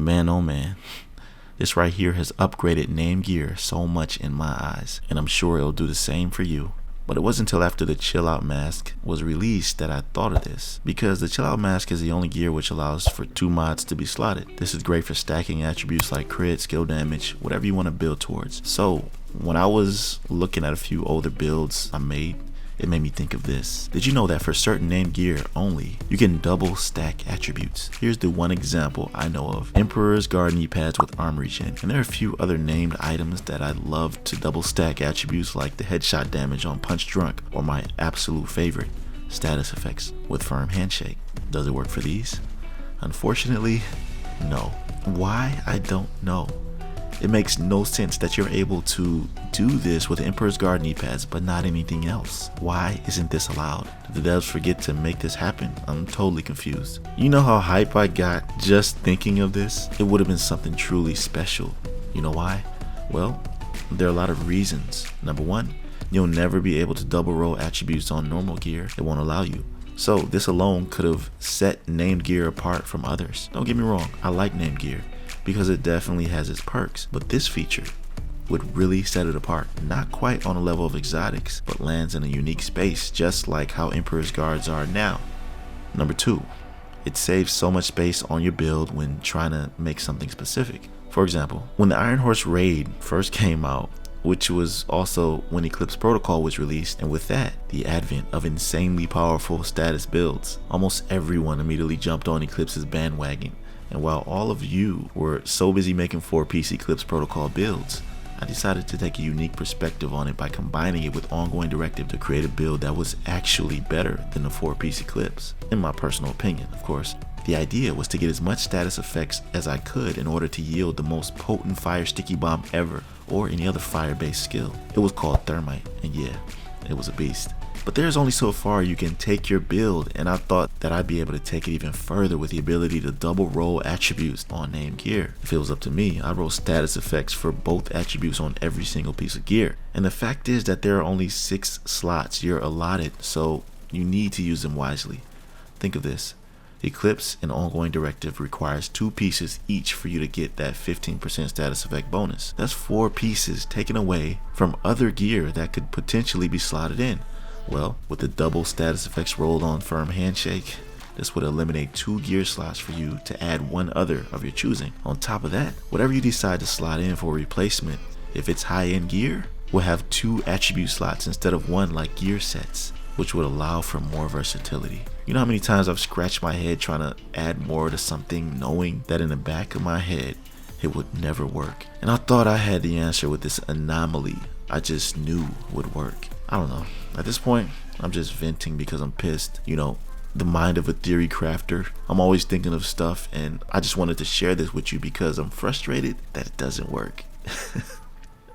Man, oh man. This right here has upgraded name gear so much in my eyes, and I'm sure it'll do the same for you. But it wasn't until after the Chill Out mask was released that I thought of this, because the Chill Out mask is the only gear which allows for 2 mods to be slotted. This is great for stacking attributes like crit, skill damage, whatever you want to build towards. So when I was looking at a few older builds I made, it made me think of this. Did you know that for certain named gear only, you can double stack attributes? Here's the one example I know of. Emperor's Guard knee pads with arm regen. And there are a few other named items that I love to double stack attributes, like the headshot damage on Punch Drunk, or my absolute favorite, status effects with firm handshake. Does it work for these? Unfortunately, no. Why? I don't know. It makes no sense that you're able to do this with Emperor's Guard knee pads, but not anything else. Why isn't this allowed? Did the devs forget to make this happen? I'm totally confused. You know how hype I got just thinking of this? It would have been something truly special. You know why? Well, there are a lot of reasons. Number one, you'll never be able to double roll attributes on normal gear. It won't allow you. So this alone could have set named gear apart from others. Don't get me wrong, I like named gear, because it definitely has its perks, but this feature would really set it apart. Not quite on a level of exotics, but lands in a unique space, just like how Emperor's Guards are now. Number two, it saves so much space on your build when trying to make something specific. For example, when the Iron Horse raid first came out, which was also when Eclipse Protocol was released, and with that, the advent of insanely powerful status builds, almost everyone immediately jumped on Eclipse's bandwagon. And while all of you were so busy making 4-piece Eclipse Protocol builds, I decided to take a unique perspective on it by combining it with ongoing directive to create a build that was actually better than the 4-piece Eclipse, in my personal opinion, of course. The idea was to get as much status effects as I could in order to yield the most potent fire sticky bomb ever, or any other fire-based skill. It was called Thermite, and yeah, it was a beast. But there's only so far you can take your build, and I thought that I'd be able to take it even further with the ability to double roll attributes on named gear. If it was up to me, I'd roll status effects for both attributes on every single piece of gear. And the fact is that there are only 6 slots you're allotted, so you need to use them wisely. Think of this. Eclipse and ongoing directive requires 2 pieces each for you to get that 15% status effect bonus. That's 4 pieces taken away from other gear that could potentially be slotted in. Well, with the double status effects rolled on firm handshake, this would eliminate 2 gear slots for you to add 1 other of your choosing. On top of that, whatever you decide to slot in for replacement, if it's high-end gear, will have 2 attribute slots instead of 1 like gear sets, which would allow for more versatility. You know how many times I've scratched my head trying to add more to something, knowing that in the back of my head it would never work. And I thought I had the answer with this anomaly I just knew would work. I don't know. At this point, I'm just venting because I'm pissed. You know, the mind of a theory crafter. I'm always thinking of stuff, and I just wanted to share this with you because I'm frustrated that it doesn't work.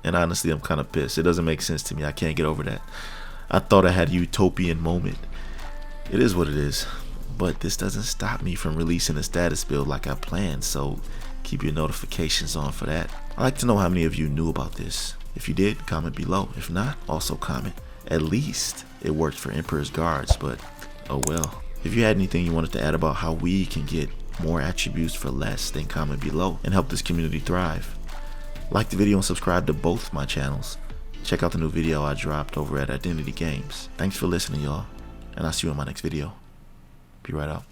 And honestly, I'm kind of pissed. It doesn't make sense to me. I can't get over that. I thought I had a utopian moment. It is what it is. But this doesn't stop me from releasing a status build like I planned, so keep your notifications on for that. I'd like to know how many of you knew about this. If you did, comment below. If not, also comment. At least it worked for Emperor's Guards, but oh well. If you had anything you wanted to add about how we can get more attributes for less, then comment below and help this community thrive. Like the video and subscribe to both my channels. Check out the new video I dropped over at Identity Games. Thanks for listening, y'all, and I'll see you in my next video. Be right out.